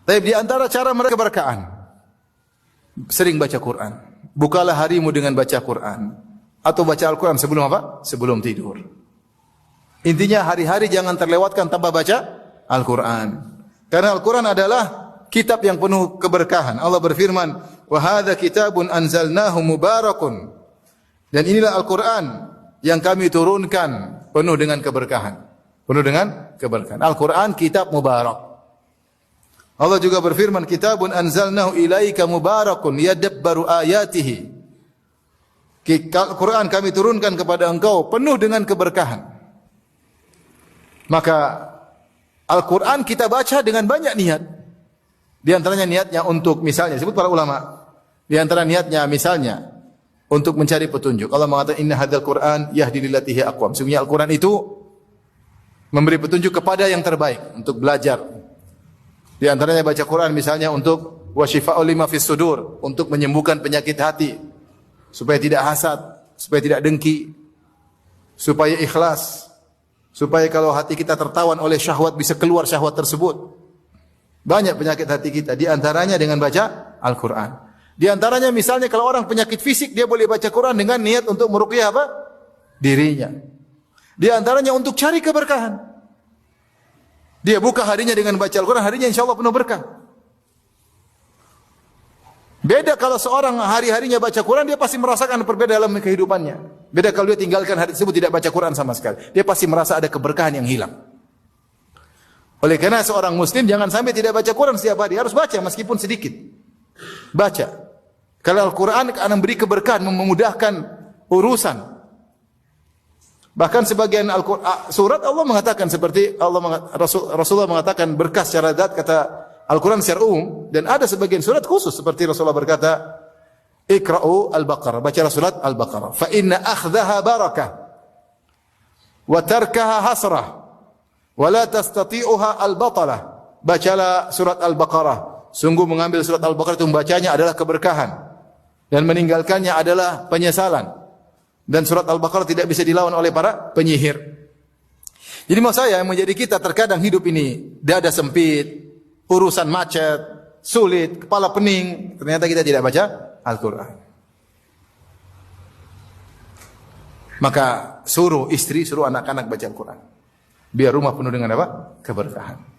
Tapi di antara cara mereka keberkahan, sering baca Quran. Bukalah harimu dengan baca Quran. Atau baca Al-Quran sebelum apa? Sebelum tidur. Intinya hari-hari jangan terlewatkan tanpa baca Al-Quran. Karena Al-Quran adalah kitab yang penuh keberkahan. Allah berfirman, "Wa hadza kitabun anzalnahu mubarakun." Dan inilah Al-Quran yang kami turunkan penuh dengan keberkahan. Penuh dengan keberkahan. Al-Quran kitab mubarak. Allah juga berfirman, "Kitabun anzalnahu ilaika mubarakun yadabbaru ayatihi." Al-Quran kami turunkan kepada engkau penuh dengan keberkahan. Maka Al-Quran kita baca dengan banyak niat. Di antaranya niatnya untuk misalnya, disebut para ulama, di antara niatnya misalnya untuk mencari petunjuk. Allah mengatakan, "Inna hadzal Qur'an yahdi lillati hiya aqwam." Sungguhnya Al-Quran itu memberi petunjuk kepada yang terbaik untuk belajar. Di antaranya baca Quran misalnya untuk wasyifa'ul lima fis sudur, untuk menyembuhkan penyakit hati, supaya tidak hasad, supaya tidak dengki, supaya ikhlas, supaya kalau hati kita tertawan oleh syahwat bisa keluar syahwat tersebut. Banyak penyakit hati kita, di antaranya dengan baca Al-Quran. Di antaranya misalnya kalau orang penyakit fisik, dia boleh baca Quran dengan niat untuk meruqyah apa? Dirinya. Di antaranya untuk cari keberkahan. Dia buka harinya dengan baca Al-Quran, harinya insya Allah penuh berkah. Beda kalau seorang hari-harinya baca Quran, dia pasti merasakan perbedaan dalam kehidupannya. Beda kalau dia tinggalkan hari tersebut tidak baca Quran sama sekali. Dia pasti merasa ada keberkahan yang hilang. Oleh karena seorang muslim jangan sampai tidak baca Quran setiap hari. Harus baca meskipun sedikit. Baca. Kalau Al-Quran akan memberi keberkahan, memudahkan urusan. Bahkan sebagian surat Allah mengatakan seperti Rasulullah mengatakan berkah secara zat, kata Al-Quran secara umum, dan ada sebagian surat khusus seperti Rasulullah berkata, "Iqra'u Al-Baqarah." Bacalah surat Al-Baqarah. Fa inna akhdaha barakah wa tarkaha hasrah wa la tastati'uha al-batalah. Bacalah surat Al-Baqarah. Sungguh mengambil surat Al-Baqarah itu membacanya adalah keberkahan dan meninggalkannya adalah penyesalan. Dan surat Al-Baqarah tidak bisa dilawan oleh para penyihir. Jadi maksud saya, menjadi kita terkadang hidup ini dada sempit, urusan macet, sulit, kepala pening, ternyata kita tidak baca Al-Quran. Maka suruh istri, suruh anak-anak baca Al-Quran. Biar rumah penuh dengan apa? Keberkahan.